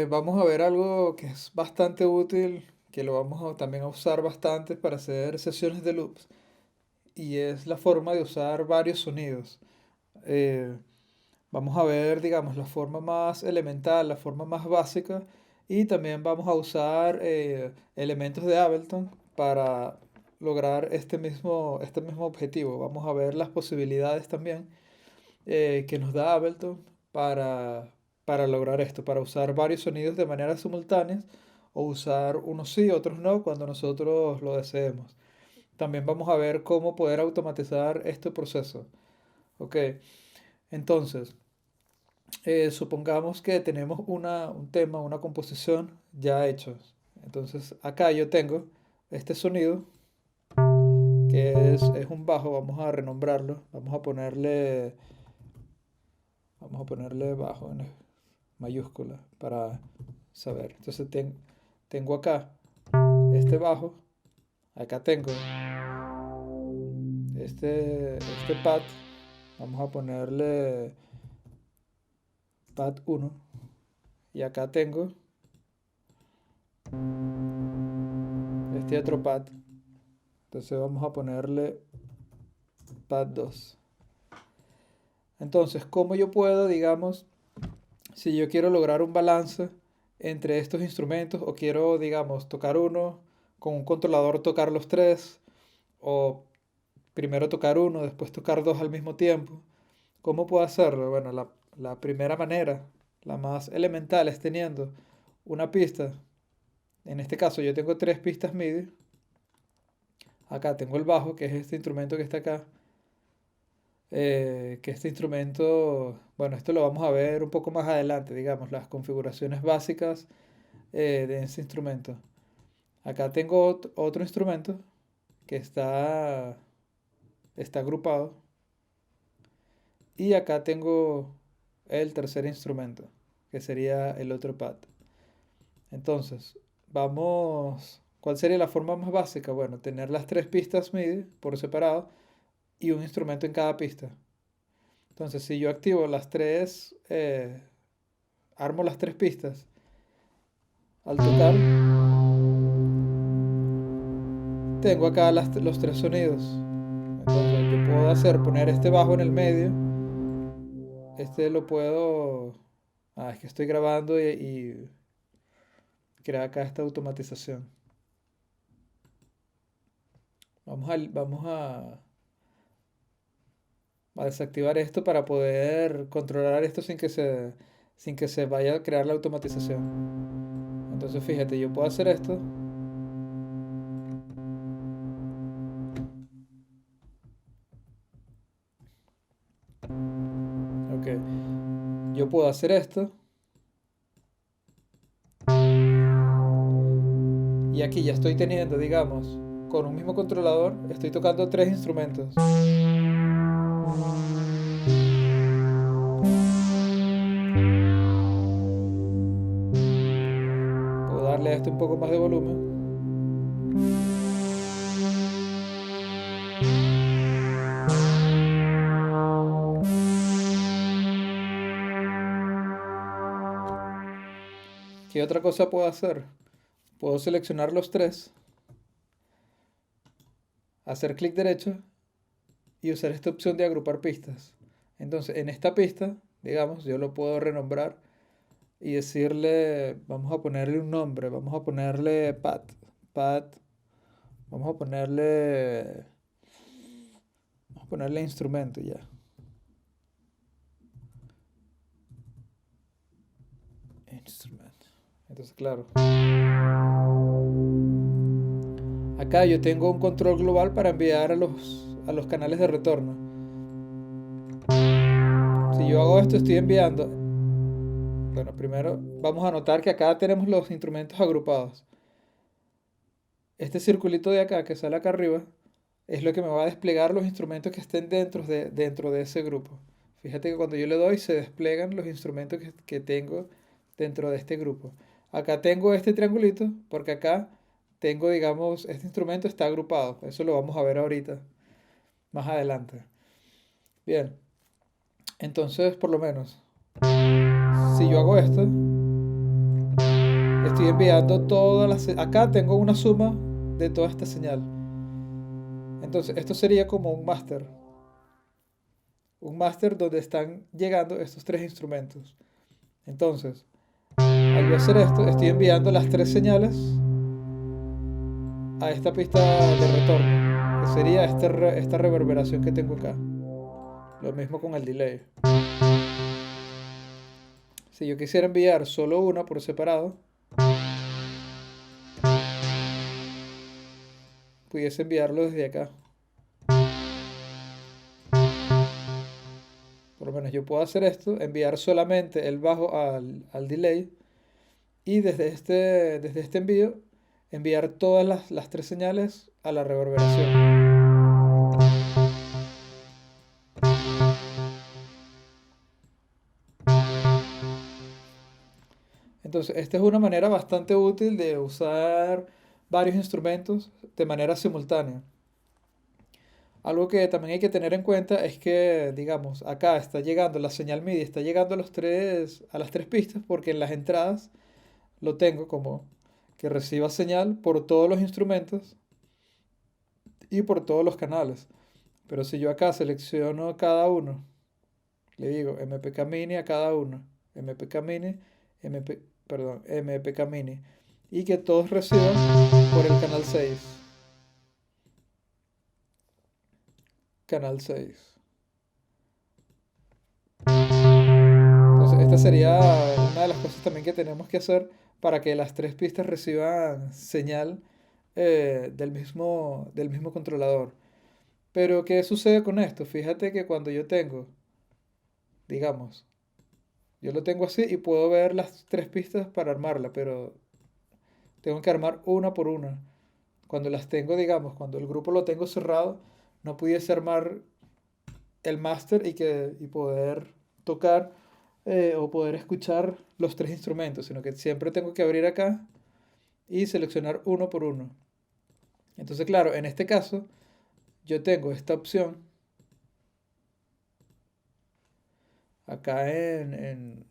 Vamos a ver algo que es bastante útil, que lo vamos también a usar bastante para hacer sesiones de loops, y es la forma de usar varios sonidos. Eh, Vamos a ver, digamos, la forma más elemental, la forma más básica, y también vamos a usar elementos de Ableton para lograr este mismo objetivo. Vamos a ver las posibilidades también que nos da Ableton para, para lograr esto, para usar varios sonidos de manera simultánea o usar unos sí, otros no, cuando nosotros lo deseemos. También vamos a ver cómo poder automatizar este proceso. Ok, entonces, supongamos que tenemos un tema, una composición ya hechos. Entonces, acá yo tengo este sonido que es un bajo, vamos a renombrarlo, vamos a ponerle bajo en mayúscula para saber. Entonces tengo acá este bajo, acá tengo este pad, vamos a ponerle pad uno, y acá tengo este otro pad, entonces vamos a ponerle pad 2. Entonces, ¿cómo yo puedo, digamos, si yo quiero lograr un balance entre estos instrumentos o quiero, digamos, tocar uno, con un controlador tocar los tres, o primero tocar uno, después tocar dos al mismo tiempo? ¿Cómo puedo hacerlo? Bueno, la primera manera, la más elemental, es teniendo una pista. En este caso yo tengo tres pistas MIDI. Acá tengo el bajo, que es este instrumento que está acá. Que este instrumento, bueno, esto lo vamos a ver un poco más adelante, digamos, las configuraciones básicas de ese instrumento. Acá tengo otro instrumento que está agrupado. Y acá tengo el tercer instrumento, que sería el otro pad. Entonces, ¿cuál sería la forma más básica? Bueno, tener las tres pistas MIDI por separado y un instrumento en cada pista. Entonces, si yo activo armo las tres pistas, al tocar, tengo acá los tres sonidos. Entonces, yo puedo poner este bajo en el medio. Este lo puedo... es que estoy grabando y crea acá esta automatización. Vamos a desactivar esto para poder controlar esto sin que se vaya a crear la automatización. Entonces fíjate, yo puedo hacer esto. Ok, yo puedo hacer esto. Y aquí ya estoy teniendo, digamos, con un mismo controlador, estoy tocando tres instrumentos. Puedo darle a esto un poco más de volumen. ¿Qué otra cosa puedo hacer? Puedo seleccionar los tres, hacer clic derecho y usar esta opción de agrupar pistas. Entonces, en esta pista, digamos, yo lo puedo renombrar y decirle, vamos a ponerle un nombre, vamos a ponerle Pat, vamos a ponerle instrumento ya. Instrument. Entonces, claro, acá yo tengo un control global para enviar a los canales de retorno. Si yo hago esto, estoy enviando. Bueno, primero vamos a notar que acá tenemos los instrumentos agrupados. Este circulito de acá que sale acá arriba es lo que me va a desplegar los instrumentos que estén dentro de ese grupo. Fíjate que cuando yo le doy se desplegan los instrumentos que tengo dentro de este grupo. Acá tengo este triangulito porque acá tengo, digamos, este instrumento está agrupado. Eso lo vamos a ver ahorita, más adelante. Bien, entonces por lo menos, si yo hago esto, estoy enviando todas las... Acá tengo una suma de toda esta señal. Entonces, esto sería como un máster. Un máster donde están llegando estos tres instrumentos. Entonces, al yo hacer esto, estoy enviando las tres señales a esta pista de retorno, que sería esta reverberación que tengo acá. Lo mismo con el delay. Si yo quisiera enviar solo una por separado, pudiese enviarlo desde acá. Por lo menos yo puedo hacer esto, enviar solamente el bajo al delay y desde este envío enviar todas las tres señales a la reverberación. Entonces, esta es una manera bastante útil de usar varios instrumentos de manera simultánea. Algo que también hay que tener en cuenta es que, digamos, acá está llegando la señal MIDI, está llegando a las tres pistas porque en las entradas lo tengo como que reciba señal por todos los instrumentos y por todos los canales. Pero si yo acá selecciono cada uno, le digo MPK Mini a cada uno, MPK Mini, MPK Mini, y que todos reciban por el canal 6. Canal 6. Entonces, esta sería una de las cosas también que tenemos que hacer para que las tres pistas reciban señal del mismo controlador. Pero, ¿qué sucede con esto? Fíjate que cuando yo tengo, digamos, yo lo tengo así y puedo ver las tres pistas para armarla, pero tengo que armar una por una. Cuando las tengo, digamos, cuando el grupo lo tengo cerrado, no pudiese armar el máster y poder tocar o poder escuchar los tres instrumentos, sino que siempre tengo que abrir acá y seleccionar uno por uno. Entonces, claro, en este caso, yo tengo esta opción acá en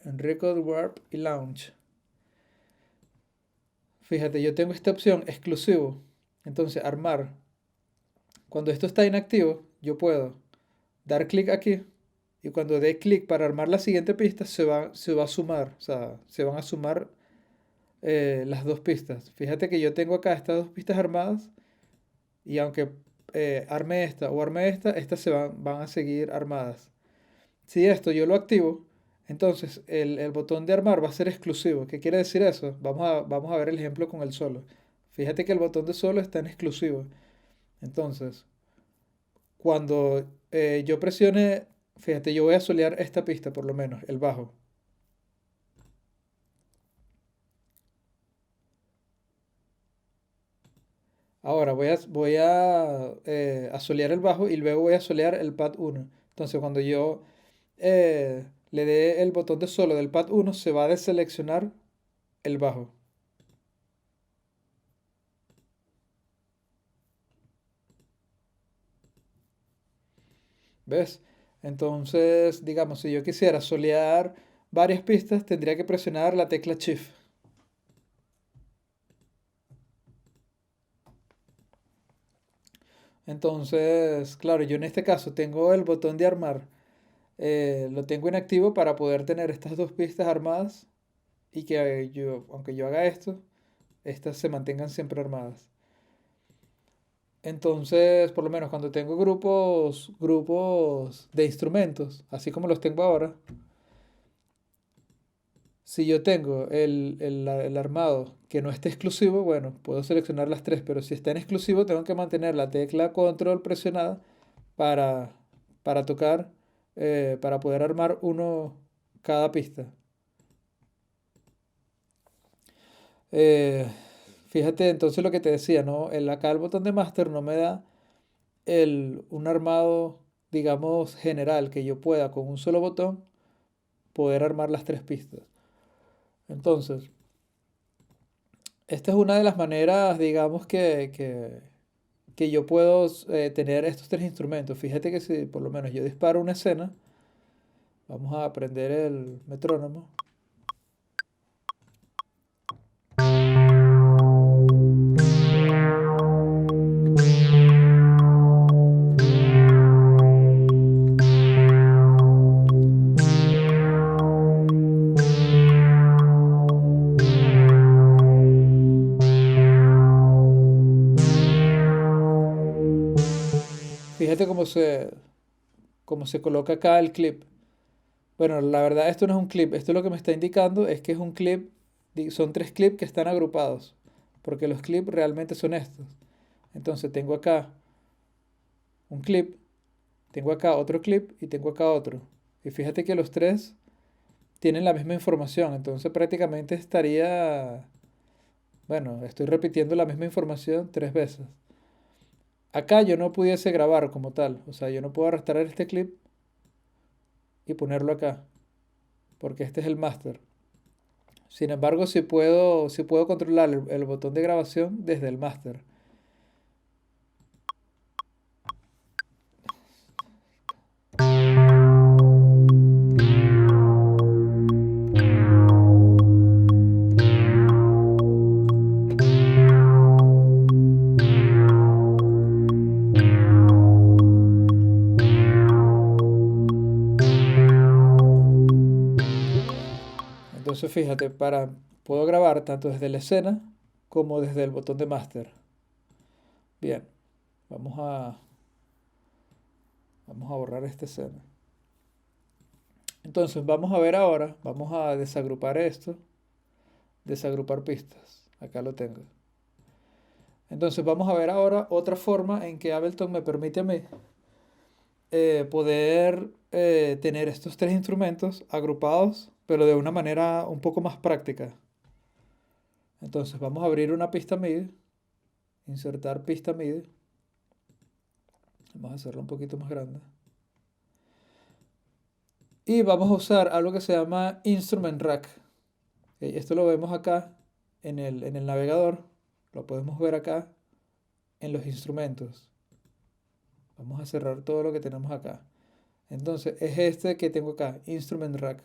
Record Warp y Launch. Fíjate, yo tengo esta opción exclusivo. Entonces, armar. Cuando esto está inactivo, yo puedo dar clic aquí y cuando dé clic para armar la siguiente pista, se va a sumar. O sea, se van a sumar las dos pistas. Fíjate que yo tengo acá estas dos pistas armadas y aunque arme esta o arme esta, estas van a seguir armadas. Si esto yo lo activo, entonces el botón de armar va a ser exclusivo. ¿Qué quiere decir eso? Vamos a ver el ejemplo con el solo. Fíjate que el botón de solo está en exclusivo. Entonces, cuando yo presione, fíjate, yo voy a solear esta pista por lo menos, el bajo. Ahora voy a solear el bajo y luego voy a solear el pad 1. Entonces cuando yo le dé el botón de solo del pad 1 se va a deseleccionar el bajo. ¿Ves? Entonces, digamos, si yo quisiera solear varias pistas, tendría que presionar la tecla Shift. Entonces, claro, yo en este caso tengo el botón de armar, lo tengo inactivo para poder tener estas dos pistas armadas y que yo, aunque yo haga esto, estas se mantengan siempre armadas. Entonces, por lo menos cuando tengo grupos de instrumentos, así como los tengo ahora, si yo tengo el armado que no esté exclusivo, bueno, puedo seleccionar las tres, pero si está en exclusivo, tengo que mantener la tecla control presionada para, para tocar, para poder armar uno cada pista. Eh, Fíjate entonces lo que te decía, ¿no? Acá el botón de master no me da un armado, digamos, general, que yo pueda con un solo botón poder armar las tres pistas. Entonces, esta es una de las maneras, digamos, que yo puedo tener estos tres instrumentos. Fíjate que si por lo menos yo disparo una escena, vamos a aprender el metrónomo. cómo se coloca acá el clip. Bueno, la verdad esto no es un clip, esto lo que me está indicando es que es un clip, son tres clips que están agrupados, porque los clips realmente son estos. Entonces tengo acá un clip, tengo acá otro clip y tengo acá otro. Y fíjate que los tres tienen la misma información, entonces prácticamente estaría, bueno, estoy repitiendo la misma información tres veces. Acá yo no pudiese grabar como tal, o sea, yo no puedo arrastrar este clip y ponerlo acá, porque este es el master. Sin embargo, sí puedo controlar el botón de grabación desde el master. Entonces fíjate, puedo grabar tanto desde la escena como desde el botón de master. Bien, vamos a, vamos a borrar esta escena. Entonces vamos a ver ahora, vamos a desagrupar esto, desagrupar pistas. Acá lo tengo. Entonces vamos a ver ahora otra forma en que Ableton me permite a mí poder tener estos tres instrumentos agrupados, pero de una manera un poco más práctica. Entonces vamos a abrir una pista MIDI, insertar pista MIDI. Vamos a hacerlo un poquito más grande. Y vamos a usar algo que se llama Instrument Rack. Esto lo vemos acá en el navegador. Lo podemos ver acá en los instrumentos. Vamos a cerrar todo lo que tenemos acá. Entonces es este que tengo acá, Instrument Rack.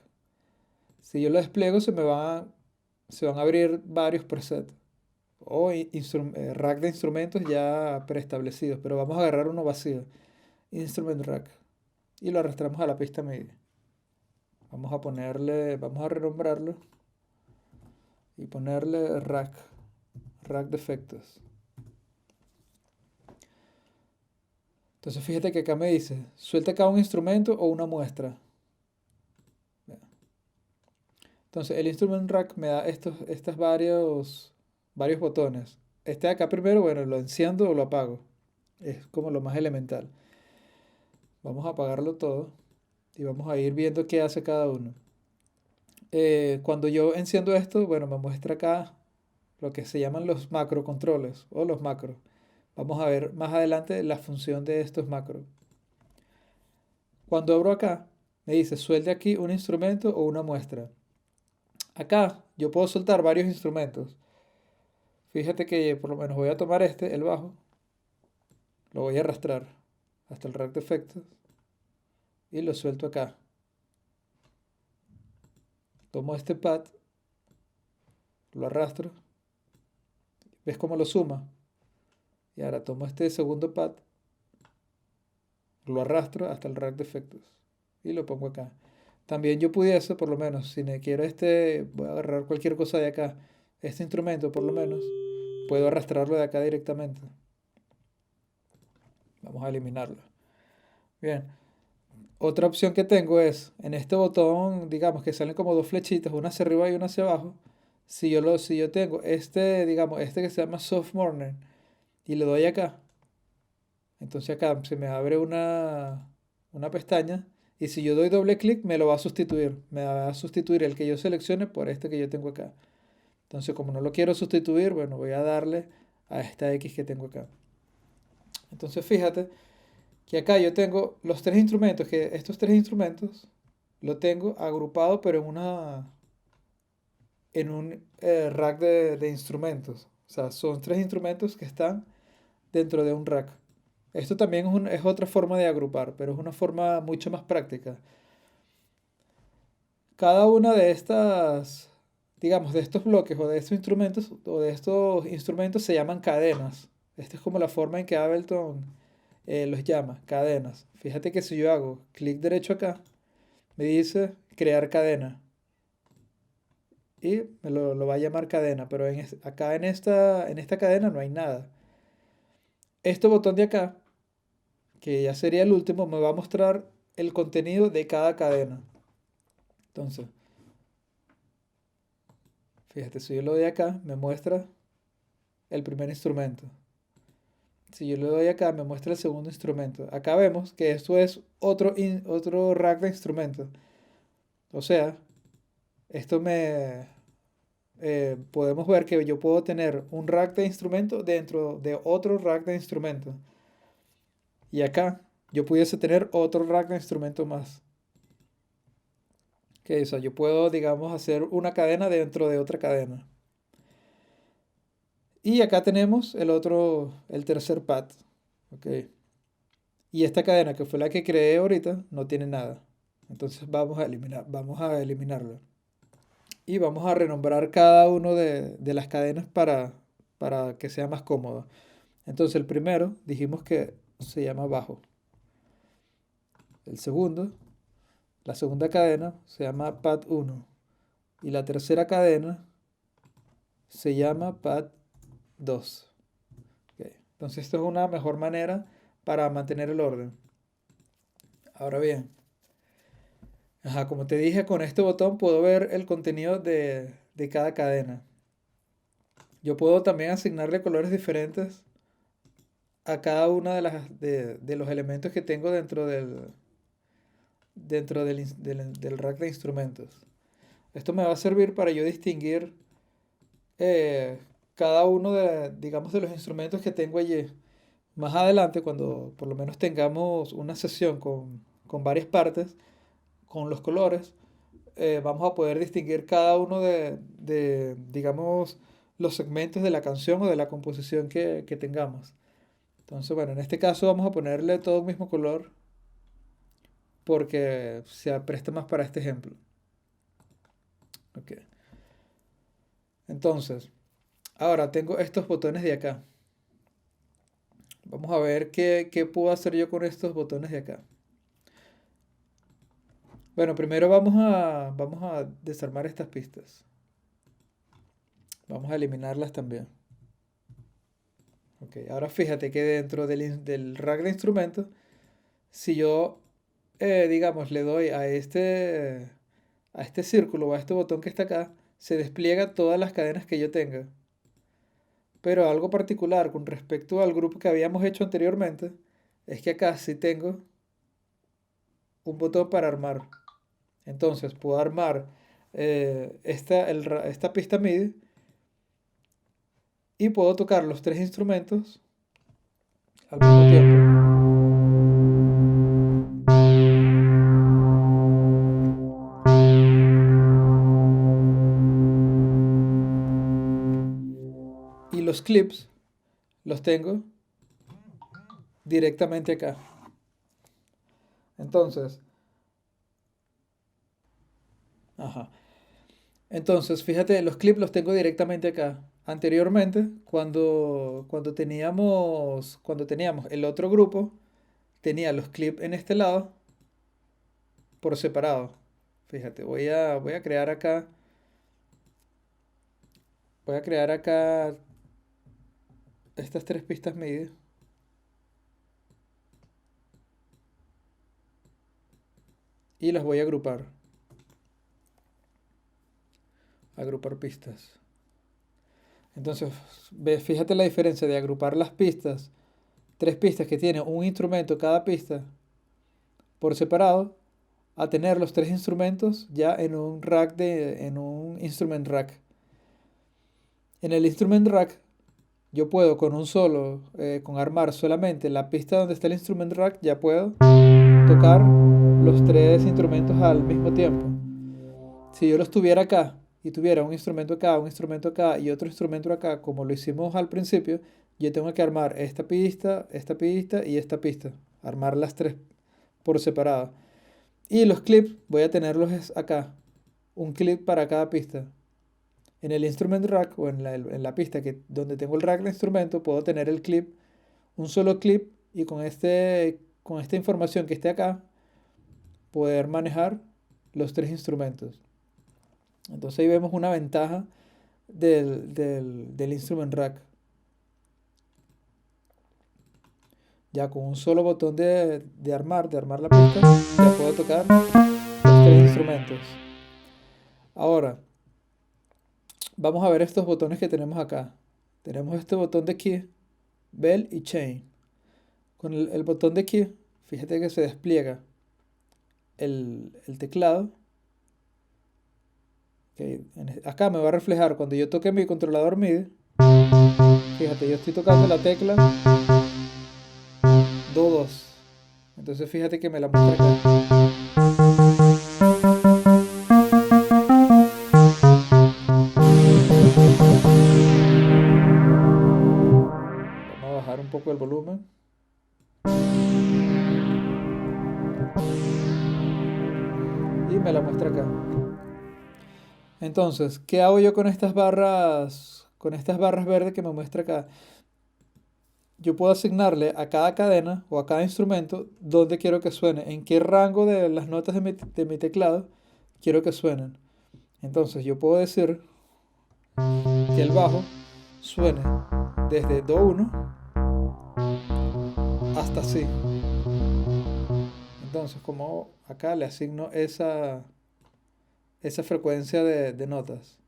Si yo lo despliego se van a abrir varios presets o rack de instrumentos ya preestablecidos, pero vamos a agarrar uno vacío, Instrument Rack, y lo arrastramos a la pista MIDI. Vamos a renombrarlo y ponerle rack de efectos. Entonces fíjate que acá me dice, suelta acá un instrumento o una muestra. Entonces el Instrument Rack me da estos varios botones. Este de acá primero, bueno, lo enciendo o lo apago. Es como lo más elemental. Vamos a apagarlo todo y vamos a ir viendo qué hace cada uno. Cuando yo enciendo esto, bueno, me muestra acá lo que se llaman los macrocontroles o los macros. Vamos a ver más adelante la función de estos macros. Cuando abro acá, me dice suelte aquí un instrumento o una muestra. Acá yo puedo soltar varios instrumentos. Fíjate que por lo menos voy a tomar el bajo, lo voy a arrastrar hasta el rack de efectos y lo suelto acá. Tomo este pad, lo arrastro, ¿ves cómo lo suma? Y ahora tomo este segundo pad, lo arrastro hasta el rack de efectos y lo pongo acá. También yo pudiese, por lo menos, si me quiero voy a agarrar cualquier cosa de acá, este instrumento por lo menos, puedo arrastrarlo de acá directamente. Vamos a eliminarlo. Bien, otra opción que tengo es, en este botón, digamos que salen como dos flechitas, una hacia arriba y una hacia abajo. Si yo tengo digamos, este que se llama Soft Morning, y le doy acá, entonces acá se me abre una pestaña, y si yo doy doble clic, me lo va a sustituir. Me va a sustituir el que yo seleccione por este que yo tengo acá. Entonces, como no lo quiero sustituir, bueno, voy a darle a esta X que tengo acá. Entonces, fíjate que acá yo tengo los tres instrumentos, que estos tres instrumentos lo tengo agrupado, pero en un rack de instrumentos. O sea, son tres instrumentos que están dentro de un rack. Esto también es otra forma de agrupar, pero es una forma mucho más práctica. Cada una de estas, digamos, de estos bloques o de estos instrumentos se llaman cadenas. Esta es como la forma en que Ableton los llama, cadenas. Fíjate que si yo hago clic derecho acá, me dice crear cadena y lo va a llamar cadena, pero acá en esta cadena no hay nada. Este botón de acá, que ya sería el último, me va a mostrar el contenido de cada cadena. Entonces, fíjate, si yo lo doy acá, me muestra el primer instrumento. Si yo le doy acá, me muestra el segundo instrumento. Acá vemos que esto es otro rack de instrumentos. O sea, esto me... podemos ver que yo puedo tener un rack de instrumentos dentro de otro rack de instrumentos. Y acá yo pudiese tener otro rack de instrumentos más. Que eso, yo puedo, digamos, hacer una cadena dentro de otra cadena. Y acá tenemos el tercer pad. Ok. Y esta cadena que fue la que creé ahorita no tiene nada. Entonces vamos a eliminarlo. Y vamos a renombrar cada uno de las cadenas para que sea más cómodo. Entonces el primero dijimos que se llama bajo. El segundo, la segunda cadena se llama pad 1. Y la tercera cadena se llama pad 2. Ok. Entonces esto es una mejor manera para mantener el orden. Ahora bien, ajá, como te dije, con este botón puedo ver el contenido de cada cadena. Yo puedo también asignarle colores diferentes a cada una de los elementos que tengo dentro del rack de instrumentos. Esto me va a servir para yo distinguir eh, cada uno digamos, de los instrumentos que tengo allí. Más adelante, cuando por lo menos tengamos una sesión con varias partes, con los colores, vamos a poder distinguir cada uno digamos, los segmentos de la canción o de la composición que tengamos. Entonces, bueno, en este caso vamos a ponerle todo un mismo color porque se presta más para este ejemplo. Ok. Entonces, ahora tengo estos botones de acá. Vamos a ver qué puedo hacer yo con estos botones de acá. Bueno, primero vamos a desarmar estas pistas. Vamos a eliminarlas también. Ok, ahora fíjate que dentro del rack de instrumentos, si yo, digamos, le doy a este círculo o a este botón que está acá, se despliega todas las cadenas que yo tenga. Pero algo particular con respecto al grupo que habíamos hecho anteriormente, es que acá sí tengo un botón para armar. Entonces puedo armar esta pista MIDI y puedo tocar los tres instrumentos al mismo tiempo. Y los clips los tengo directamente acá. Entonces, ajá. Entonces, fíjate, los clips los tengo directamente acá. Anteriormente, cuando teníamos el otro grupo, tenía los clips en este lado por separado. Fíjate, voy a crear acá, voy a crear acá estas tres pistas MIDI y las voy a agrupar pistas. Entonces, fíjate la diferencia de agrupar las pistas, tres pistas que tiene un instrumento cada pista por separado, a tener los tres instrumentos ya en un instrument rack. En el instrument rack yo puedo con armar solamente la pista donde está el instrument rack, ya puedo tocar los tres instrumentos al mismo tiempo. Si yo los tuviera acá y tuviera un instrumento acá y otro instrumento acá, como lo hicimos al principio, yo tengo que armar esta pista y esta pista. Armar las tres por separado. Y los clips voy a tenerlos acá. Un clip para cada pista. En el instrument rack o en la pista donde tengo el rack de instrumento, puedo tener el clip, un solo clip, y con esta información que esté acá, poder manejar los tres instrumentos. Entonces ahí vemos una ventaja del instrument rack. Ya con un solo botón de armar la pista, ya puedo tocar los tres instrumentos. Ahora, vamos a ver estos botones que tenemos acá. Tenemos este botón de key, bell y chain. Con el botón de key, fíjate que se despliega el teclado. Acá me va a reflejar cuando yo toque mi controlador MIDI. Fíjate, yo estoy tocando la tecla Do 2. Entonces fíjate que me la muestra acá. Vamos a bajar un poco el volumen. Y me la muestra acá. Entonces, ¿qué hago yo con estas barras? Con estas barras verdes que me muestra acá. Yo puedo asignarle a cada cadena o a cada instrumento dónde quiero que suene, en qué rango de las notas de mi teclado quiero que suenen. Entonces yo puedo decir que el bajo suene desde Do 1 hasta Si. Entonces, como acá le asigno esa frecuencia de notas.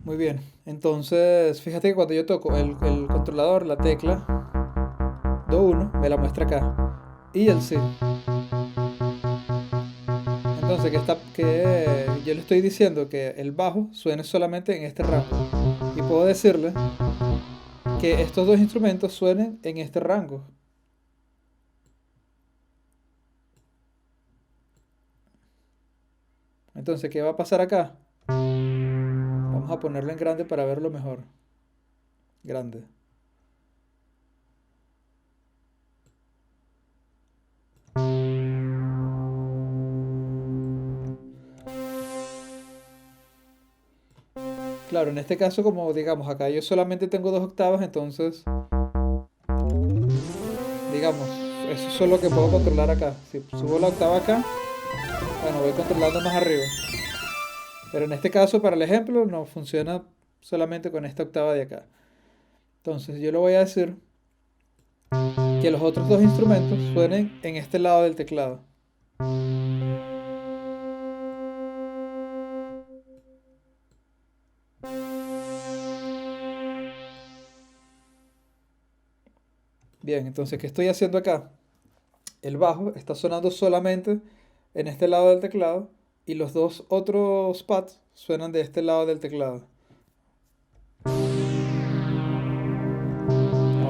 Muy bien, entonces fíjate que cuando yo toco el controlador, la tecla Do 1 me la muestra acá y el Si. Entonces que yo le estoy diciendo que el bajo suene solamente en este rango y puedo decirle que estos dos instrumentos suenen en este rango. Entonces, ¿qué va a pasar acá? Vamos a ponerlo en grande para verlo mejor. Grande. Claro, en este caso, como digamos, acá yo solamente tengo dos octavas, entonces, digamos, eso es solo lo que puedo controlar acá. Si subo la octava acá, bueno, voy controlando más arriba. Pero en este caso, para el ejemplo, no funciona solamente con esta octava de acá. Entonces, yo le voy a decir que los otros dos instrumentos suenen en este lado del teclado. Bien, entonces, ¿qué estoy haciendo acá? El bajo está sonando solamente en este lado del teclado y los dos otros pads suenan de este lado del teclado. Ah,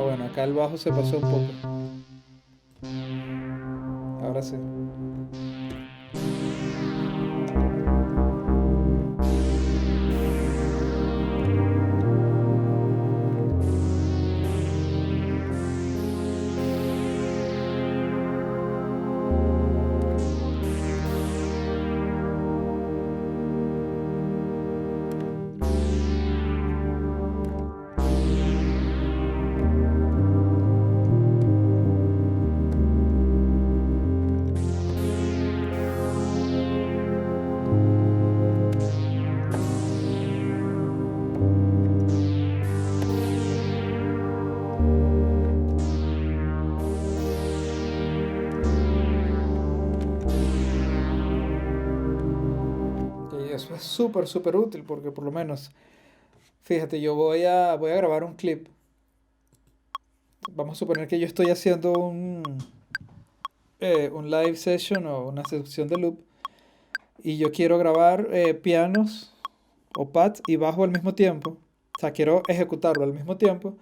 bueno, acá el bajo se pasó un poco. Ahora sí. Y eso es súper, súper útil porque por lo menos, fíjate, yo voy a grabar un clip. Vamos a suponer que yo estoy haciendo un live session o una sección de loop y yo quiero grabar pianos o pads y bajo al mismo tiempo. O sea, quiero ejecutarlo al mismo tiempo,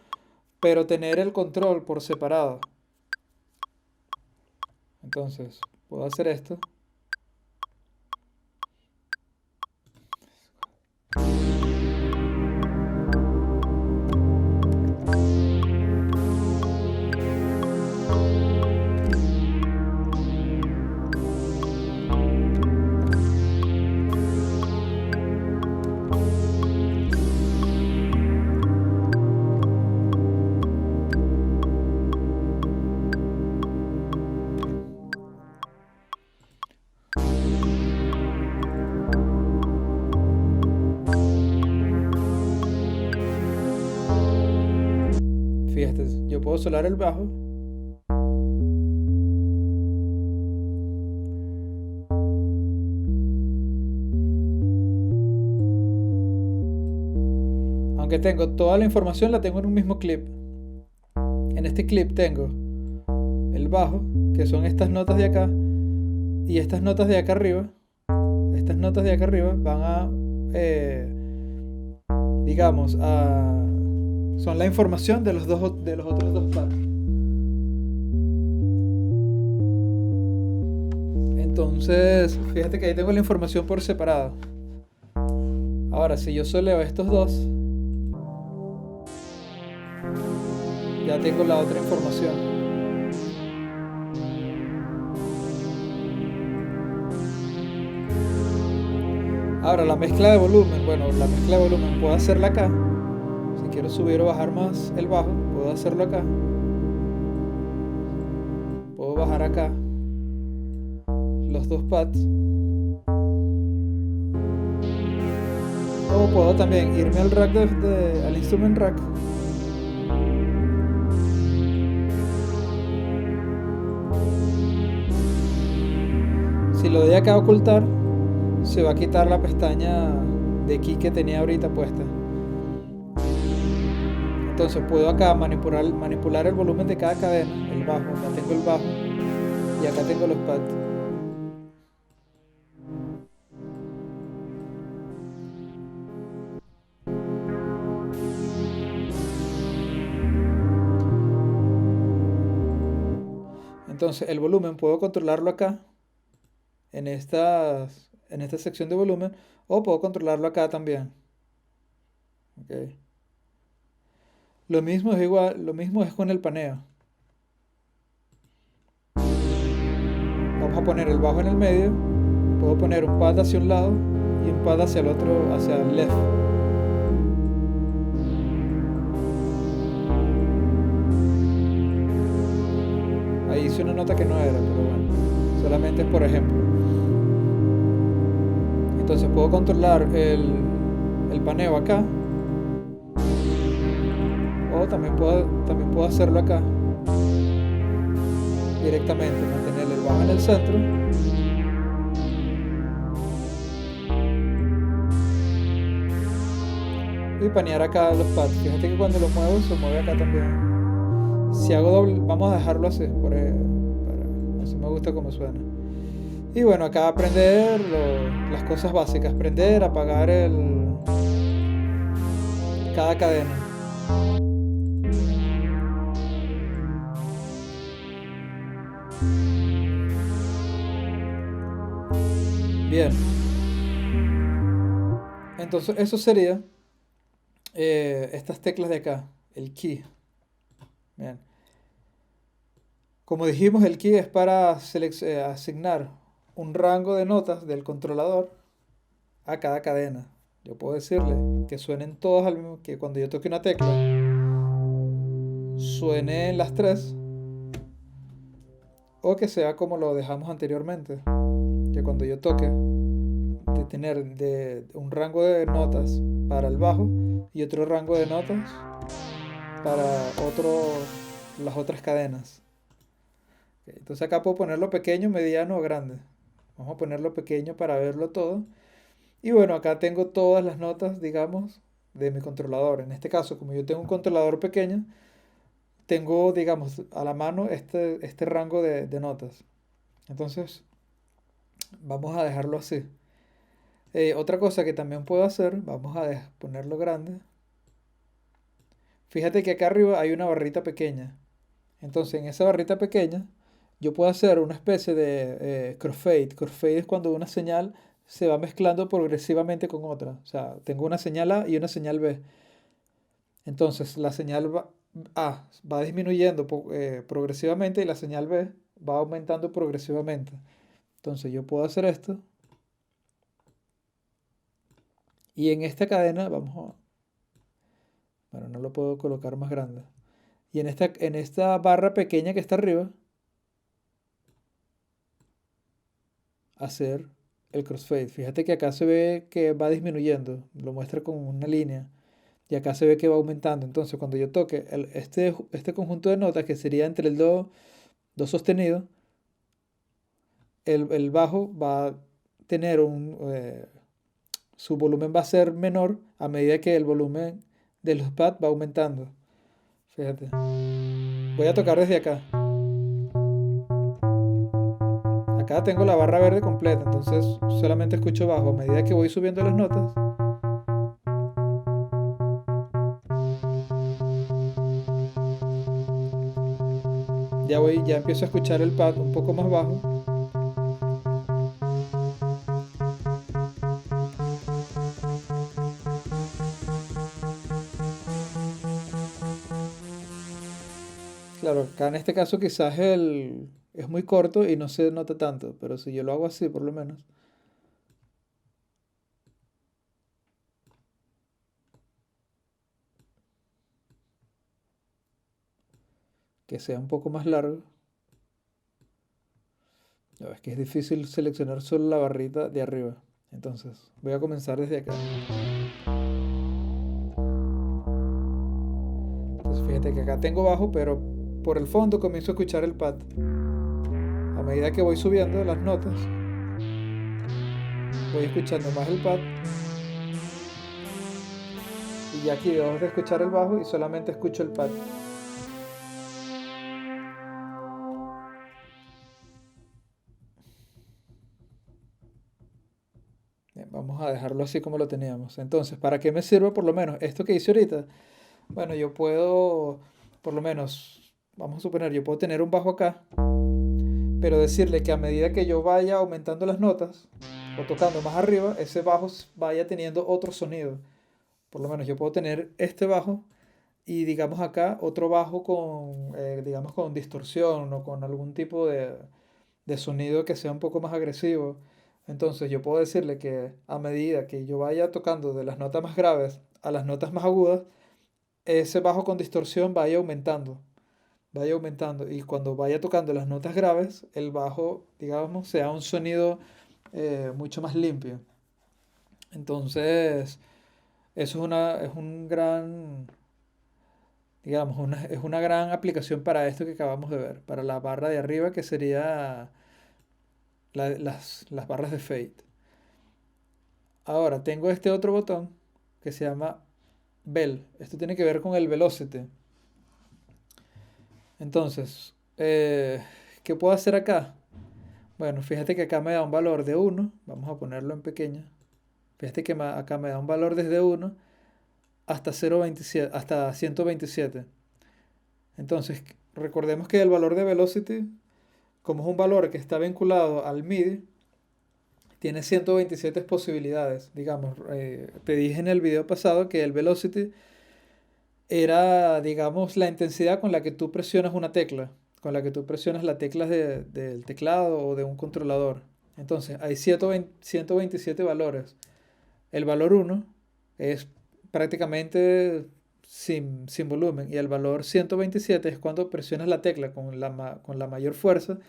pero tener el control por separado. Entonces, puedo hacer esto. fíjate, yo puedo solar el bajo. Aunque tengo toda la información, la tengo en un mismo clip. En este clip tengo el bajo, que son estas notas de acá, y estas notas de acá arriba. Estas notas de acá arriba van a, digamos, son la información de de los otros dos pads. Entonces, fíjate que ahí tengo la información por separado. Ahora, si yo soleo estos dos, ya tengo la otra información. Ahora, la mezcla de volumen. Bueno, la mezcla de volumen puedo hacerla acá. Si quiero subir o bajar más el bajo, puedo hacerlo acá. Puedo bajar acá los dos pads. O puedo también irme al rack al instrument rack. Si lo doy acá a ocultar, se va a quitar la pestaña de key que tenía ahorita puesta. Entonces puedo acá manipular el volumen de cada cadena, el bajo. Acá tengo el bajo y acá tengo los pads. Entonces el volumen puedo controlarlo acá, en esta sección de volumen, o puedo controlarlo acá también. Okay. Lo mismo es igual, lo mismo es con el paneo. Vamos a poner el bajo en el medio, puedo poner un pad hacia un lado y un pad hacia el otro, hacia el left. Ahí hice una nota que no era, pero bueno, solamente es por ejemplo. Entonces puedo controlar el paneo acá, o también puedo hacerlo acá directamente, mantener el bajo en el centro y panear acá los pads. Fíjate que cuando lo muevo se mueve acá también. Si hago doble, vamos a dejarlo así, así me gusta como suena. Y bueno, acá aprender las cosas básicas, prender, apagar cada cadena. Bien, entonces eso sería estas teclas de acá, el key. Bien. Como dijimos, el key es para asignar un rango de notas del controlador a cada cadena. Yo puedo decirle que suenen todas al mismo, que cuando yo toque una tecla suenen las tres, o que sea como lo dejamos anteriormente, que cuando yo toque de tener un rango de notas para el bajo y otro rango de notas para las otras cadenas. Okay, entonces acá puedo ponerlo pequeño, mediano o grande. Vamos a ponerlo pequeño para verlo todo. Y bueno, acá tengo todas las notas, digamos, de mi controlador. En este caso, como yo tengo un controlador pequeño, tengo, digamos, a la mano este rango de notas. Entonces, vamos a dejarlo así. Otra cosa que también puedo hacer, vamos a ponerlo grande. Fíjate que acá arriba hay una barrita pequeña. Entonces, en esa barrita pequeña, yo puedo hacer una especie de crossfade. Crossfade es cuando una señal se va mezclando progresivamente con otra. O sea, tengo una señal A y una señal B. Entonces, la señal A va disminuyendo progresivamente y la señal B va aumentando progresivamente. Entonces, yo puedo hacer esto. Y en esta cadena, bueno, no lo puedo colocar más grande. Y en esta barra pequeña que está arriba, hacer el crossfade. Fíjate que acá se ve que va disminuyendo, lo muestra con una línea. y acá se ve que va aumentando. Entonces, cuando yo toque este conjunto de notas, que sería entre el do sostenido, el bajo va a tener su volumen va a ser menor a medida que el volumen de los pads va aumentando. Fíjate. Voy a tocar desde acá. Acá tengo la barra verde completa, entonces solamente escucho bajo. A medida que voy subiendo las notas, ya empiezo a escuchar el pad un poco más bajo. Claro, acá en este caso quizás es muy corto y no se nota tanto, pero si yo lo hago así por lo menos, que sea un poco más largo, ya ves que es difícil seleccionar solo la barrita de arriba. Entonces, voy a comenzar desde acá. Entonces, fíjate que acá tengo bajo, pero por el fondo comienzo a escuchar el pad. A medida que voy subiendo las notas, voy escuchando más el pad y ya aquí dejo de escuchar el bajo y solamente escucho el pad. Bien, vamos a dejarlo así como lo teníamos. Entonces, ¿para qué me sirve por lo menos esto que hice ahorita? Bueno, yo puedo, por lo menos, vamos a suponer, yo puedo tener un bajo acá, pero decirle que a medida que yo vaya aumentando las notas o tocando más arriba, ese bajo vaya teniendo otro sonido. Por lo menos yo puedo tener este bajo y digamos acá otro bajo con, digamos con distorsión o con algún tipo de sonido que sea un poco más agresivo. Entonces yo puedo decirle que a medida que yo vaya tocando de las notas más graves a las notas más agudas, ese bajo con distorsión vaya aumentando. Y cuando vaya tocando las notas graves, el bajo, digamos, sea un sonido mucho más limpio. Entonces, eso es un gran, digamos, es una gran aplicación para esto que acabamos de ver, para la barra de arriba que sería las barras de fade. Ahora, tengo este otro botón que se llama Bell. Esto tiene que ver con el velocity. Entonces, ¿qué puedo hacer acá? Bueno, fíjate que acá me da un valor de 1. Vamos a ponerlo en pequeño. Fíjate que acá me da un valor desde 1 hasta 0,27, hasta 127. Entonces, recordemos que el valor de velocity, como es un valor que está vinculado al MIDI, tiene 127 posibilidades. Digamos, te dije en el video pasado que el velocity era, digamos, la intensidad con la que tú presionas una tecla, con la que tú presionas las teclas del teclado o de un controlador. Entonces, hay 127 valores. El valor 1 es prácticamente sin volumen y el valor 127 es cuando presionas la tecla con la mayor fuerza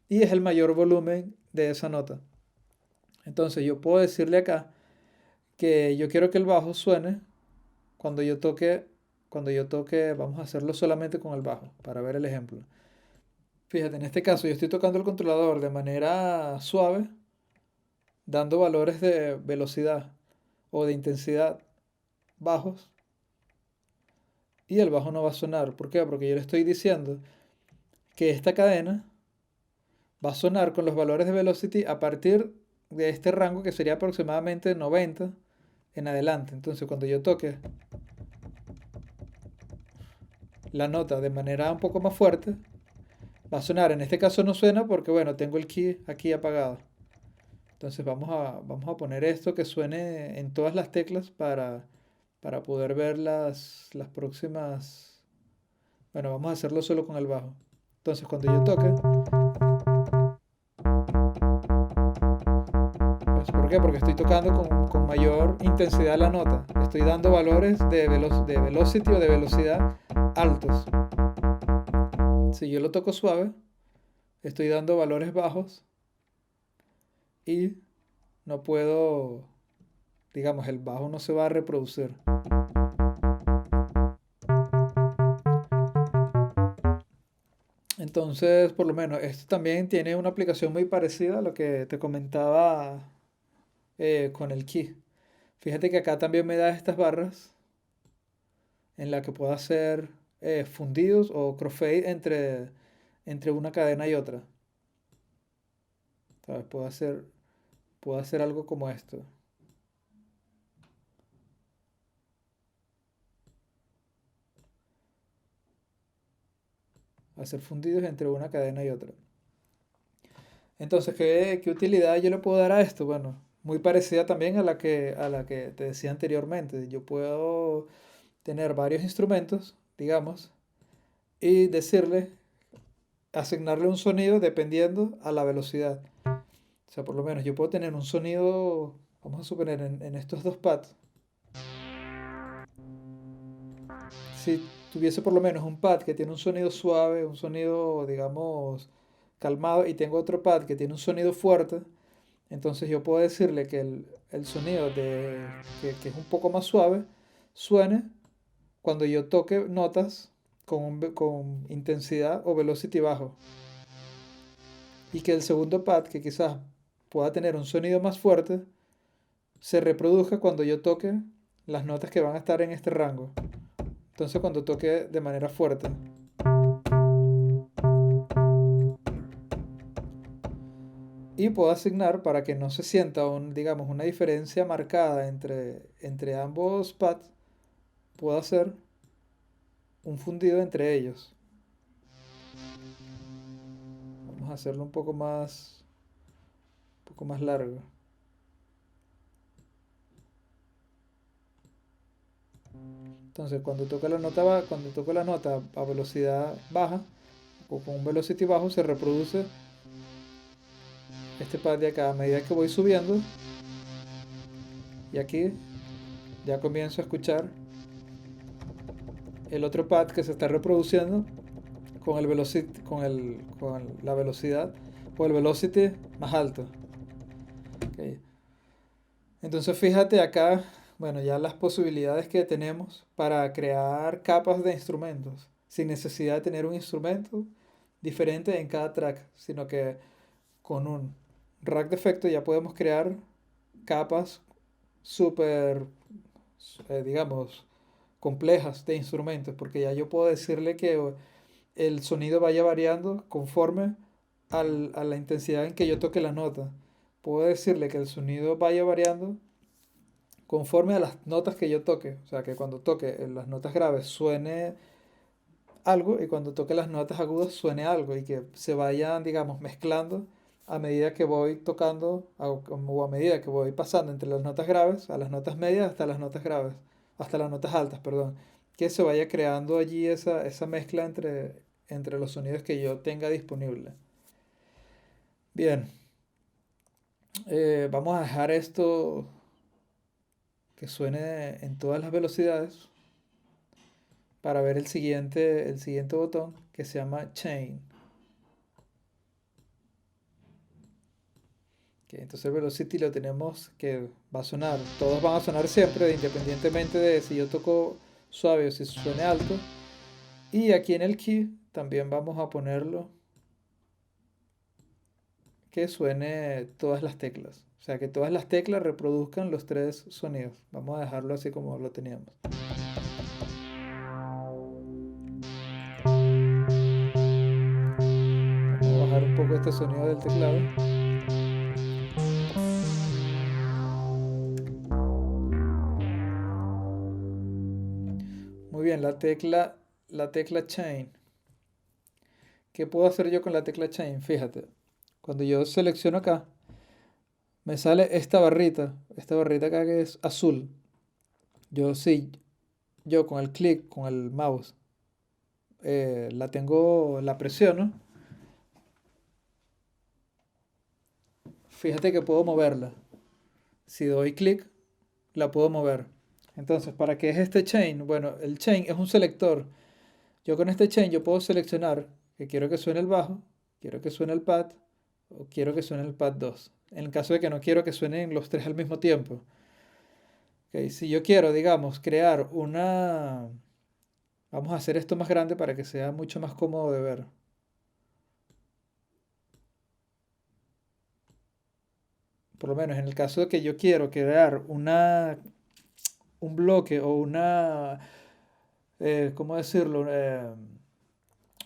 y es el mayor volumen de esa nota. Entonces, yo puedo decirle acá que yo quiero que el bajo suene cuando yo toque, vamos a hacerlo solamente con el bajo, para ver el ejemplo. Fíjate, en este caso yo estoy tocando el controlador de manera suave, dando valores de velocidad o de intensidad bajos, y el bajo no va a sonar. ¿Por qué? Porque yo le estoy diciendo que esta cadena va a sonar con los valores de velocity a partir de este rango que sería aproximadamente 90 en adelante. Entonces, cuando yo toque la nota de manera un poco más fuerte, va a sonar. En este caso no suena porque, bueno, tengo el key aquí apagado. Entonces vamos a poner esto que suene en todas las teclas para poder ver las próximas. Bueno, vamos a hacerlo solo con el bajo. Entonces cuando yo toque, pues, ¿por qué? Porque estoy tocando con mayor intensidad la nota. Estoy dando valores de velocity o de velocidad altos. Si yo lo toco suave, estoy dando valores bajos y no puedo, digamos, el bajo no se va a reproducir. Entonces, por lo menos, esto también tiene una aplicación muy parecida a lo que te comentaba con el key. Fíjate que acá también me da estas barras en la que puedo hacer fundidos o crossfade entre una cadena y otra. ¿Sabes? Puedo hacer algo como esto. Hacer fundidos entre una cadena y otra. Entonces, ¿qué utilidad yo le puedo dar a esto? Bueno, muy parecida también a la que te decía anteriormente. Yo puedo tener varios instrumentos, digamos, y decirle, asignarle un sonido dependiendo a la velocidad. O sea, por lo menos yo puedo tener un sonido, vamos a suponer, en estos dos pads. Si tuviese por lo menos un pad que tiene un sonido suave, un sonido, digamos, calmado, y tengo otro pad que tiene un sonido fuerte, entonces yo puedo decirle que el sonido que es un poco más suave suene cuando yo toque notas con intensidad o velocity bajo. Y que el segundo pad, que quizás pueda tener un sonido más fuerte, se reproduzca cuando yo toque las notas que van a estar en este rango. Entonces cuando toque de manera fuerte. Y puedo asignar para que no se sienta digamos, una diferencia marcada entre ambos pads, puedo hacer un fundido entre ellos. Vamos a hacerlo un poco más largo. Entonces cuando toco la nota a velocidad baja o con un velocity bajo, se reproduce este pad de acá a medida que voy subiendo, y aquí ya comienzo a escuchar el otro pad que se está reproduciendo con el velocity, con la velocidad o el velocity más alto. Okay. Entonces fíjate acá, bueno, ya las posibilidades que tenemos para crear capas de instrumentos sin necesidad de tener un instrumento diferente en cada track, sino que con un rack de efecto ya podemos crear capas súper, digamos, complejas de instrumentos, porque ya yo puedo decirle que el sonido vaya variando conforme a la intensidad en que yo toque la nota. Puedo decirle que el sonido vaya variando conforme a las notas que yo toque. O sea, que cuando toque las notas graves suene algo y cuando toque las notas agudas suene algo y que se vayan, digamos, mezclando a medida que voy tocando o a medida que voy pasando entre las notas graves a las notas medias hasta las notas graves, hasta las notas altas, perdón. Que se vaya creando allí esa mezcla entre los sonidos que yo tenga disponible. Bien, vamos a dejar esto que suene en todas las velocidades para ver el siguiente botón que se llama Chain. Ok, entonces el velocity lo tenemos que va a sonar, todos van a sonar siempre, independientemente de si yo toco suave o si suene alto. Y aquí en el key también vamos a ponerlo que suene todas las teclas. O sea, que todas las teclas reproduzcan los tres sonidos. Vamos a dejarlo así como lo teníamos. Vamos a bajar un poco este sonido del teclado. Muy bien, la tecla Chain. ¿Qué puedo hacer yo con la tecla Chain? Fíjate, cuando yo selecciono acá, me sale esta barrita acá que es azul. Yo con el clic, con el mouse, la presiono. Fíjate que puedo moverla. Si doy clic, la puedo mover. Entonces, ¿para qué es este chain? Bueno, el chain es un selector. Yo con este chain yo puedo seleccionar que quiero que suene el bajo, quiero que suene el pad o quiero que suene el pad 2. En el caso de que no quiero que suenen los tres al mismo tiempo. Ok, si yo quiero, digamos, crear una... Vamos a hacer esto más grande para que sea mucho más cómodo de ver. por lo menos en el caso de que yo quiero crear un bloque o ¿cómo decirlo?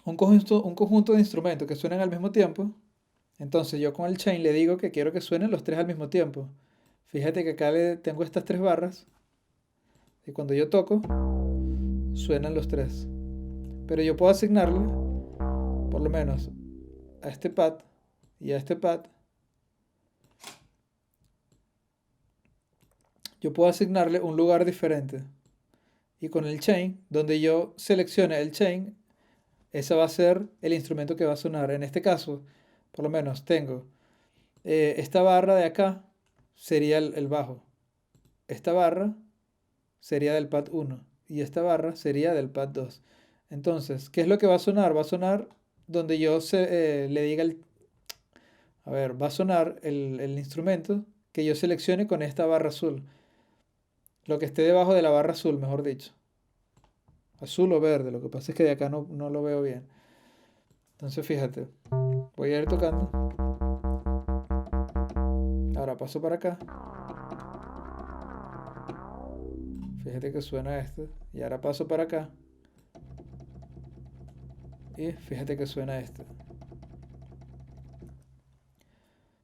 Un conjunto de instrumentos que suenen al mismo tiempo, entonces yo con el chain le digo que quiero que suenen los tres al mismo tiempo. Fíjate que acá tengo estas tres barras y cuando yo toco, suenan los tres. Pero yo puedo asignarle, por lo menos, a este pad y a este pad, yo puedo asignarle un lugar diferente. Y con el chain, donde yo seleccione el chain, ese va a ser el instrumento que va a sonar. En este caso, por lo menos tengo esta barra de acá, sería el bajo. Esta barra sería del pad 1 y esta barra sería del pad 2. Entonces, ¿qué es lo que va a sonar? Va a sonar donde yo le diga a ver, va a sonar el instrumento que yo seleccione con esta barra azul. Lo que esté debajo de la barra azul, mejor dicho. Azul o verde, lo que pasa es que de acá no lo veo bien. Entonces fíjate, voy a ir tocando. Ahora paso para acá. Fíjate que suena este. Y ahora paso para acá. Y fíjate que suena este.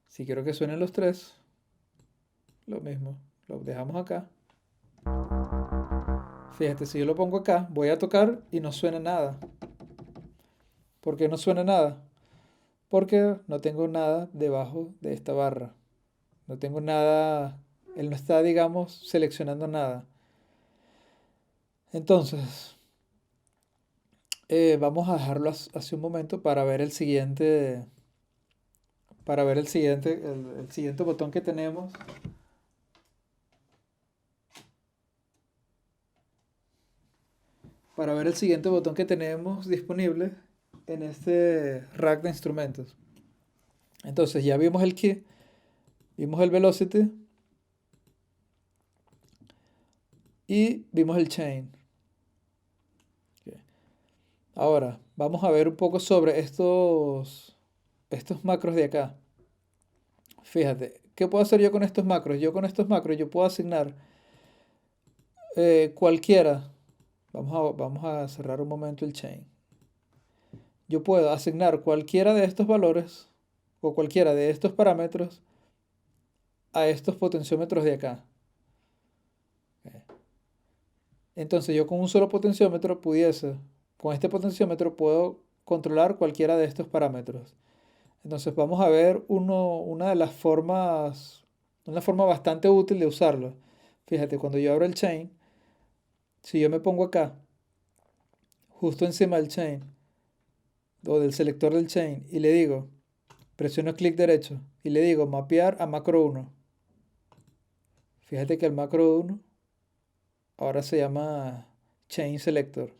Si quiero que suenen los tres, lo mismo. Lo dejamos acá. Fíjate, si yo lo pongo acá, voy a tocar y no suena nada. ¿Por qué no suena nada? Porque no tengo nada debajo de esta barra. No tengo nada, él no está, digamos, seleccionando nada. Entonces, vamos a dejarlo hace un momento para ver el siguiente botón que tenemos. Para ver el siguiente botón que tenemos disponible en este rack de instrumentos. Entonces ya vimos el key, vimos el velocity y vimos el chain. Okay. Ahora vamos a ver un poco sobre estos macros de acá. Fíjate, ¿qué puedo hacer yo con estos macros? Yo con estos macros yo puedo asignar cualquiera. Vamos a cerrar un momento el chain. Yo puedo asignar cualquiera de estos valores o cualquiera de estos parámetros a estos potenciómetros de acá. Entonces yo con un solo potenciómetro con este potenciómetro puedo controlar cualquiera de estos parámetros. Entonces vamos a ver una de las formas, una forma bastante útil de usarlo. Fíjate, cuando yo abro el chain, si yo me pongo acá, justo encima del chain, o del selector del chain, y le digo, presiono clic derecho, y le digo mapear a macro 1. Fíjate que el macro 1 ahora se llama chain selector.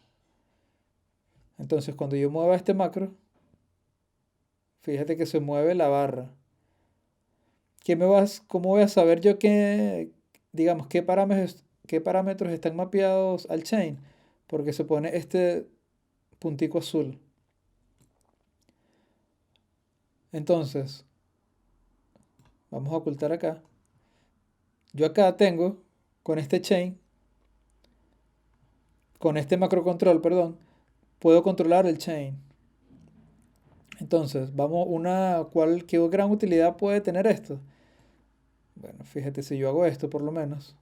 Entonces cuando yo mueva este macro, fíjate que se mueve la barra. ¿Cómo voy a saber yo digamos, qué parámetros están mapeados al chain? Porque se pone este puntico azul. Entonces, vamos a ocultar acá. Yo acá tengo, con este chain, con este macro control, perdón, puedo controlar el chain. Entonces, ¿qué gran utilidad puede tener esto? Bueno, fíjate, si yo hago esto por lo menos.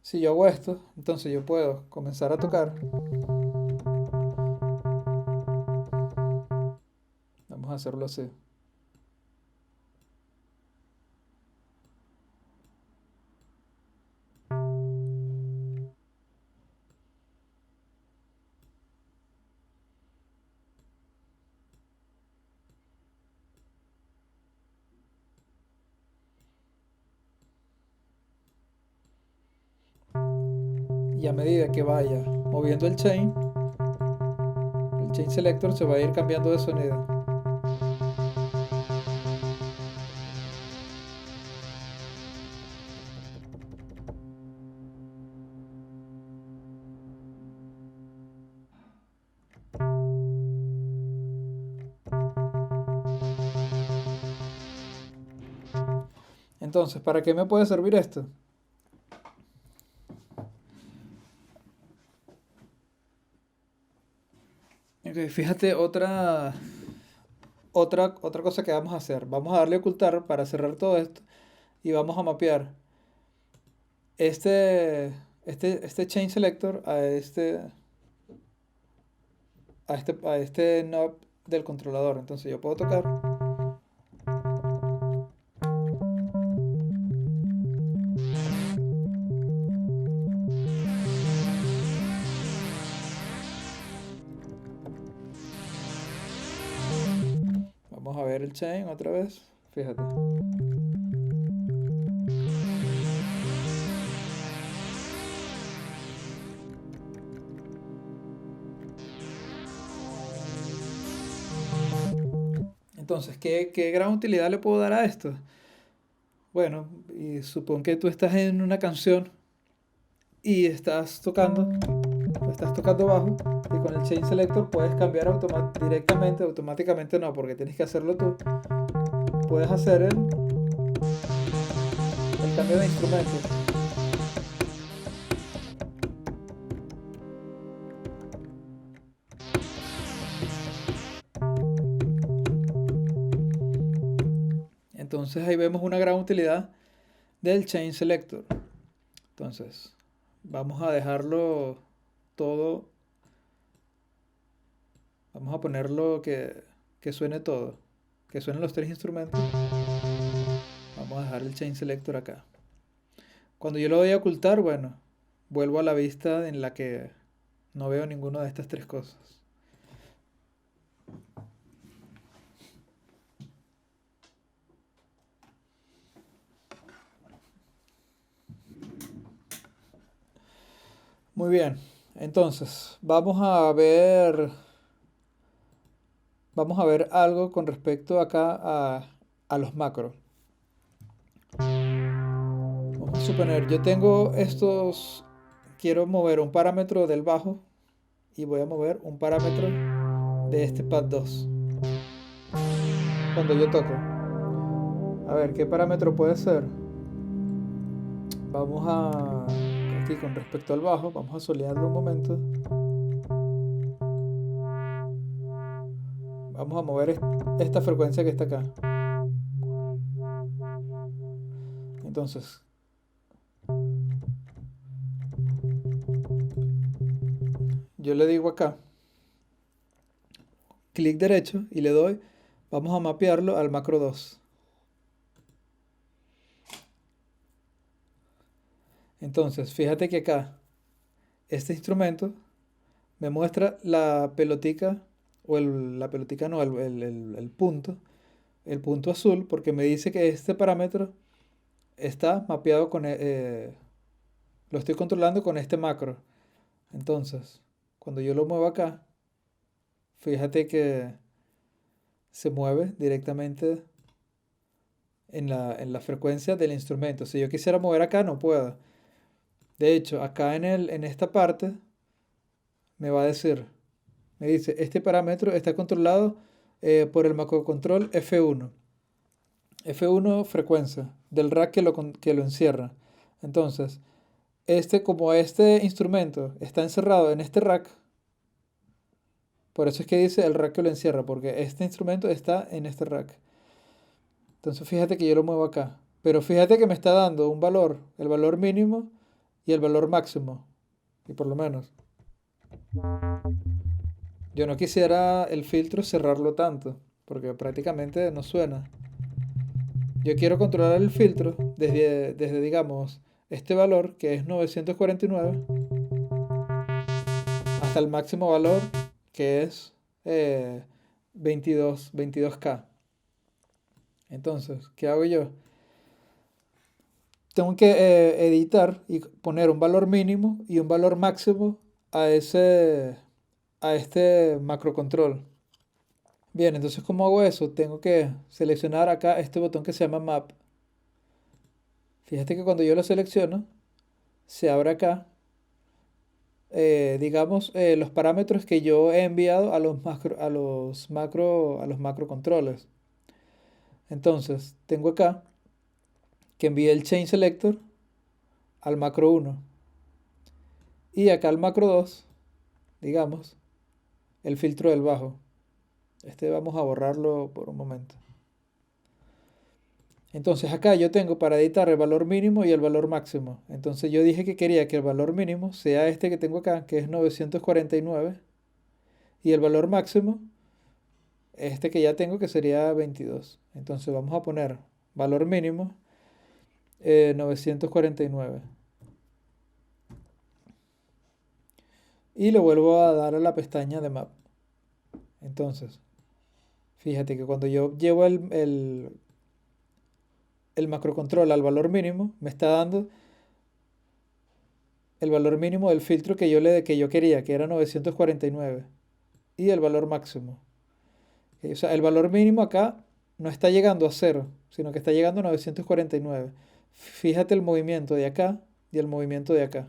Si yo hago esto, entonces yo puedo comenzar a tocar. Vamos a hacerlo así. Y a medida que vaya moviendo el chain selector se va a ir cambiando de sonido. Entonces, ¿para qué me puede servir esto? Ok, fíjate otra cosa que vamos a hacer. Vamos a darle a ocultar para cerrar todo esto y vamos a mapear este, este chain selector a este knob del controlador. Entonces yo puedo tocar. Vamos a ver el chain otra vez. Fíjate. Entonces, ¿qué gran utilidad le puedo dar a esto? Bueno, y supón que tú estás en una canción y estás tocando bajo y con el chain selector puedes cambiar directamente, automáticamente no, porque tienes que hacerlo tú. Puedes hacer el cambio de instrumento. Entonces ahí vemos una gran utilidad del chain selector. Entonces, vamos a dejarlo todo, vamos a ponerlo que suene todo, que suenen los tres instrumentos. Vamos a dejar el chain selector acá. Cuando yo lo voy a ocultar, bueno, vuelvo a la vista en la que no veo ninguna de estas tres cosas. Muy bien, entonces vamos a ver algo con respecto acá a los macros. Vamos a suponer, yo tengo quiero mover un parámetro del bajo y voy a mover un parámetro de este pad 2 cuando yo toco. A ver, ¿qué parámetro puede ser? Vamos a, aquí con respecto al bajo, vamos a solearlo un momento. Vamos a mover esta frecuencia que está acá. Entonces, yo le digo acá, clic derecho y le doy, vamos a mapearlo al macro 2. Entonces, fíjate que acá, este instrumento me muestra la pelotica, la pelotica no, el punto azul, porque me dice que este parámetro está mapeado lo estoy controlando con este macro. Entonces, cuando yo lo muevo acá, fíjate que se mueve directamente en la frecuencia del instrumento. Si yo quisiera mover acá, no puedo. De hecho, acá en esta parte me va a decir, me dice, este parámetro está controlado por el macrocontrol F1. F1 frecuencia del rack que lo encierra. Entonces, como este instrumento está encerrado en este rack, por eso es que dice el rack que lo encierra, porque este instrumento está en este rack. Entonces fíjate que yo lo muevo acá. Pero fíjate que me está dando un valor, el valor mínimo y el valor máximo. Y por lo menos. Yo no quisiera el filtro cerrarlo tanto, porque prácticamente no suena. Yo quiero controlar el filtro desde digamos, este valor, que es 949, hasta el máximo valor, que es 22K. Entonces, ¿qué hago yo? Tengo que editar y poner un valor mínimo y un valor máximo a este macrocontrol. Bien, entonces ¿cómo hago eso? Tengo que seleccionar acá este botón que se llama Map. Fíjate que cuando yo lo selecciono, se abre acá, digamos, los parámetros que yo he enviado a los macrocontroles. Entonces, tengo acá que envíe el chain selector al macro 1. Y acá al macro 2, digamos, el filtro del bajo. Vamos a borrarlo por un momento. Entonces acá yo tengo para editar el valor mínimo y el valor máximo. Entonces yo dije que quería que el valor mínimo sea este que tengo acá, que es 949. Y el valor máximo, este que ya tengo, que sería 22. Entonces vamos a poner valor mínimo 949. Y le vuelvo a dar a la pestaña de map. Entonces, fíjate que cuando yo llevo el macrocontrol al valor mínimo, me está dando el valor mínimo del filtro que yo quería, que era 949. Y el valor máximo. O sea, el valor mínimo acá no está llegando a 0, sino que está llegando a 949. Fíjate el movimiento de acá y el movimiento de acá.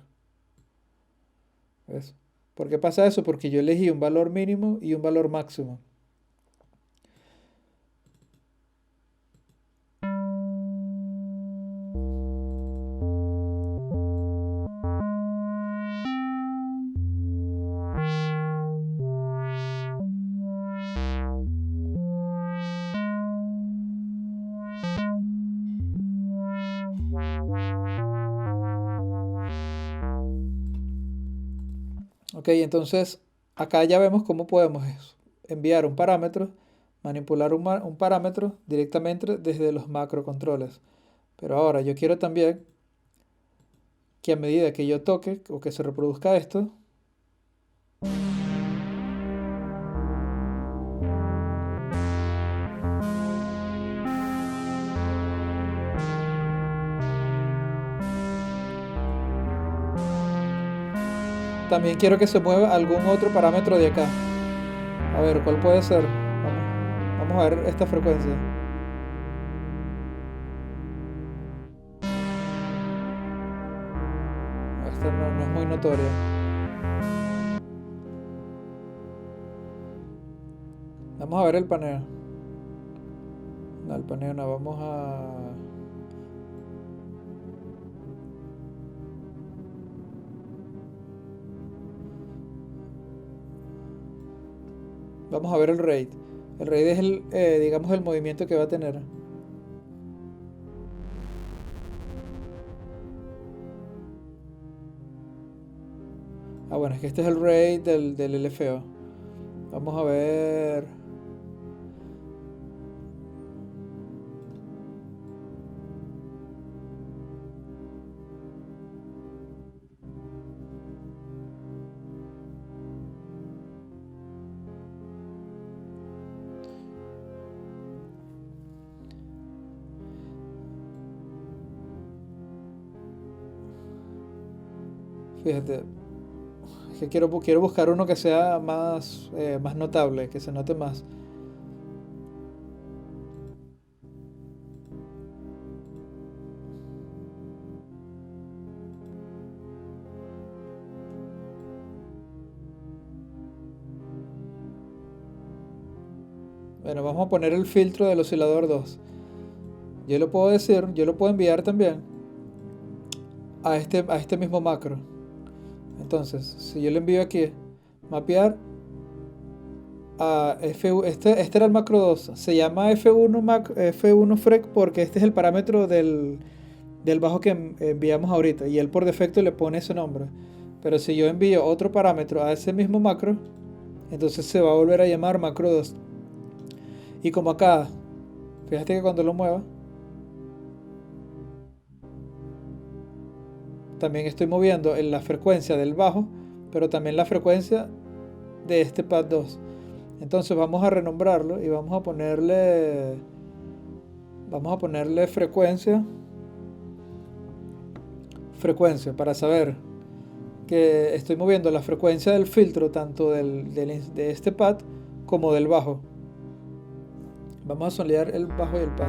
¿Ves? ¿Por qué pasa eso? Porque yo elegí un valor mínimo y un valor máximo. Ok, entonces acá ya vemos cómo podemos enviar un parámetro, manipular un parámetro directamente desde los macrocontroles. Pero ahora yo quiero también que a medida que yo toque o que se reproduzca esto, también quiero que se mueva algún otro parámetro de acá. A ver, ¿cuál puede ser? Vamos a ver esta frecuencia. Esta no es muy notoria. Vamos a ver el paneo. No, el paneo no, vamos a... Vamos a ver el rate. El rate es digamos, el movimiento que va a tener. Ah, bueno, es que este es el rate del LFO. Vamos a ver... Fíjate, es que quiero buscar uno que sea más notable, que se note más. Bueno, vamos a poner el filtro del oscilador 2. Yo lo puedo decir, yo lo puedo enviar también a este mismo macro. Entonces, si yo le envío aquí, mapear a F1, este era el macro 2, se llama F1 frec porque este es el parámetro del bajo que enviamos ahorita y él por defecto le pone ese nombre. Pero si yo envío otro parámetro a ese mismo macro, entonces se va a volver a llamar macro 2. Y como acá, fíjate que cuando lo mueva, también estoy moviendo en la frecuencia del bajo, pero también la frecuencia de este pad 2. Entonces vamos a renombrarlo y vamos a ponerle frecuencia para saber que estoy moviendo la frecuencia del filtro tanto de este pad como del bajo. Vamos a solear el bajo y el pad.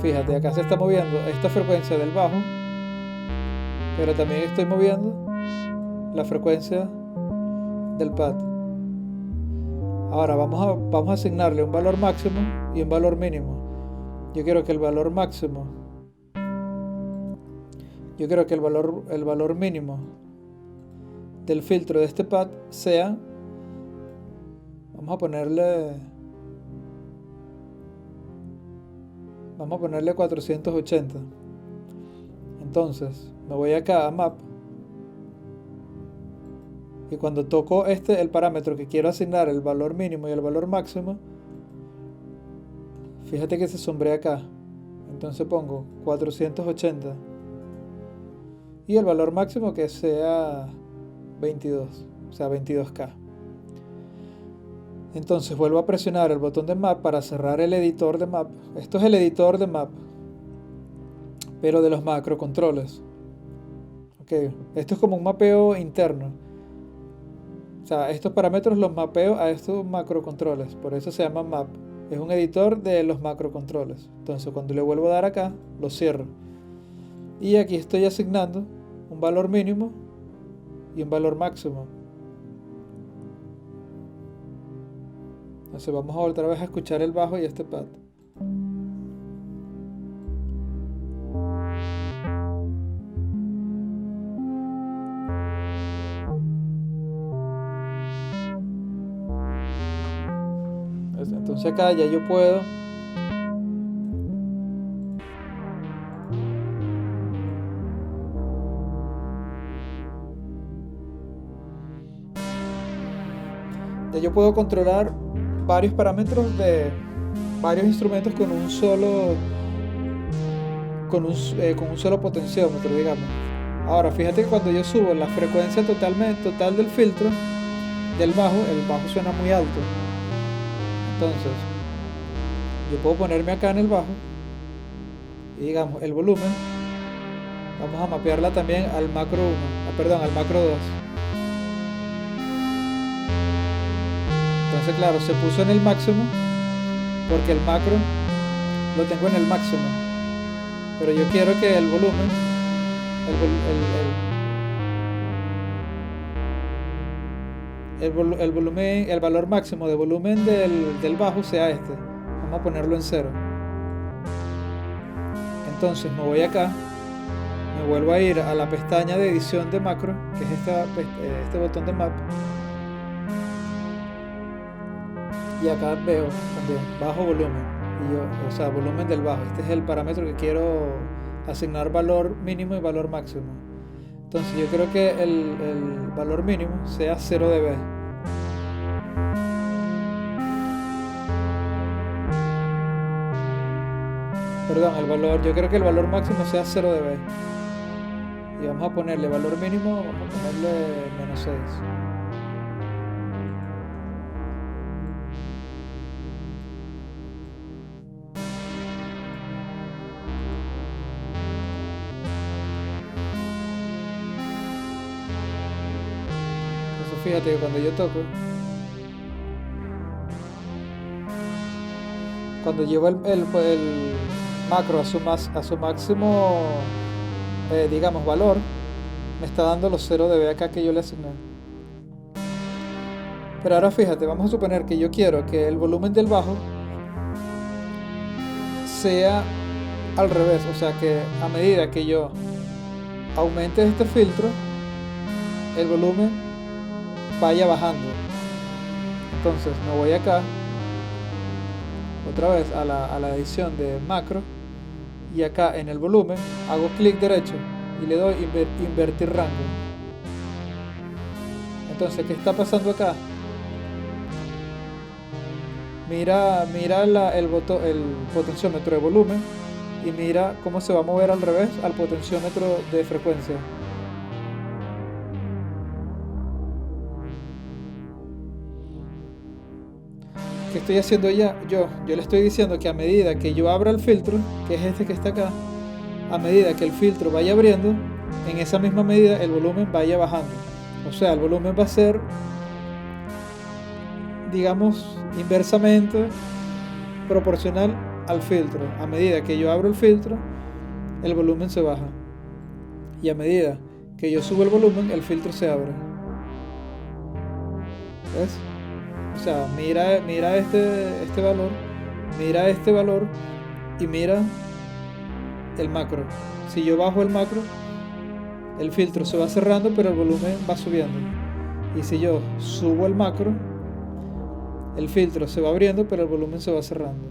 Fíjate, acá se está moviendo esta frecuencia del bajo, pero también estoy moviendo la frecuencia del pad. Ahora vamos a asignarle un valor máximo y un valor mínimo. Yo quiero que el valor máximo, el valor mínimo del filtro de este pad sea, vamos a ponerle 480. Entonces me voy acá a Map, y cuando toco el parámetro que quiero asignar el valor mínimo y el valor máximo, fíjate que se sombrea acá. Entonces pongo 480 y el valor máximo que sea 22, o sea 22K. Entonces vuelvo a presionar el botón de Map para cerrar el editor de Map. Esto es el editor de Map, pero de los macrocontroles. Ok, esto es como un mapeo interno. O sea, estos parámetros los mapeo a estos macrocontroles, por eso se llama Map. Es un editor de los macrocontroles. Entonces cuando le vuelvo a dar acá, lo cierro. Y aquí estoy asignando un valor mínimo y un valor máximo. Entonces vamos a otra vez a escuchar el bajo y este pad. Entonces acá ya yo puedo controlar varios parámetros de varios instrumentos con un solo potenciómetro, digamos. Ahora fíjate que cuando yo subo la frecuencia total del filtro del bajo, el bajo suena muy alto. Entonces yo puedo ponerme acá en el bajo y digamos el volumen vamos a mapearla también al macro 1, al macro 2. Entonces claro, se puso en el máximo porque el macro lo tengo en el máximo, pero yo quiero que el volumen el valor máximo de volumen del bajo sea este. Vamos a ponerlo en 0. Entonces me voy acá, me vuelvo a ir a la pestaña de edición de macro, que es este botón de Map, y acá veo también bajo volumen, o sea, volumen del bajo. Este es el parámetro que quiero asignar valor mínimo y valor máximo. Entonces yo creo que el valor mínimo sea 0 dB. Perdón, yo creo que el valor máximo sea 0 dB. Y vamos a ponerle valor mínimo, vamos a ponerle -6. Fíjate que cuando yo toco, cuando llevo el macro a su máximo, digamos, valor, me está dando los 0 dB acá que yo le asigné. Pero ahora fíjate, vamos a suponer que yo quiero que el volumen del bajo sea al revés, o sea que a medida que yo aumente este filtro, el volumen vaya bajando. Entonces me voy acá otra vez a la edición de macro, y acá en el volumen hago clic derecho y le doy invertir rango. Entonces, ¿qué está pasando acá? Mira el potenciómetro de volumen y mira cómo se va a mover al revés al potenciómetro de frecuencia. ¿Qué estoy haciendo ya? Yo le estoy diciendo que a medida que yo abra el filtro, que es este que está acá, a medida que el filtro vaya abriendo, en esa misma medida el volumen vaya bajando. O sea, el volumen va a ser, digamos, inversamente proporcional al filtro. A medida que yo abro el filtro, el volumen se baja. Y a medida que yo subo el volumen, el filtro se abre. ¿Ves? O sea, mira este valor, mira este valor y mira el macro. Si yo bajo el macro, el filtro se va cerrando, pero el volumen va subiendo. Y si yo subo el macro, el filtro se va abriendo, pero el volumen se va cerrando.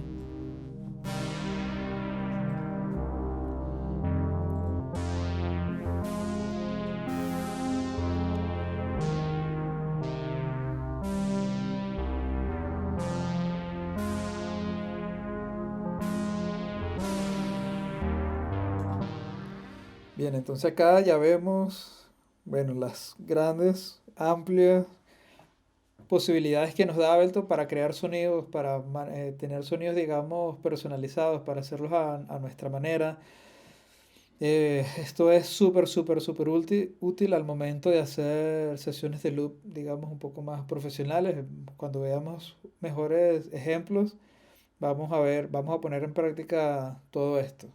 Bien, entonces acá ya vemos, bueno, las grandes, amplias posibilidades que nos da Ableton para crear sonidos, para tener sonidos, digamos, personalizados, para hacerlos a nuestra manera. Esto es súper útil al momento de hacer sesiones de loop, digamos, un poco más profesionales. Cuando veamos mejores ejemplos, vamos a ver, vamos a poner en práctica todo esto.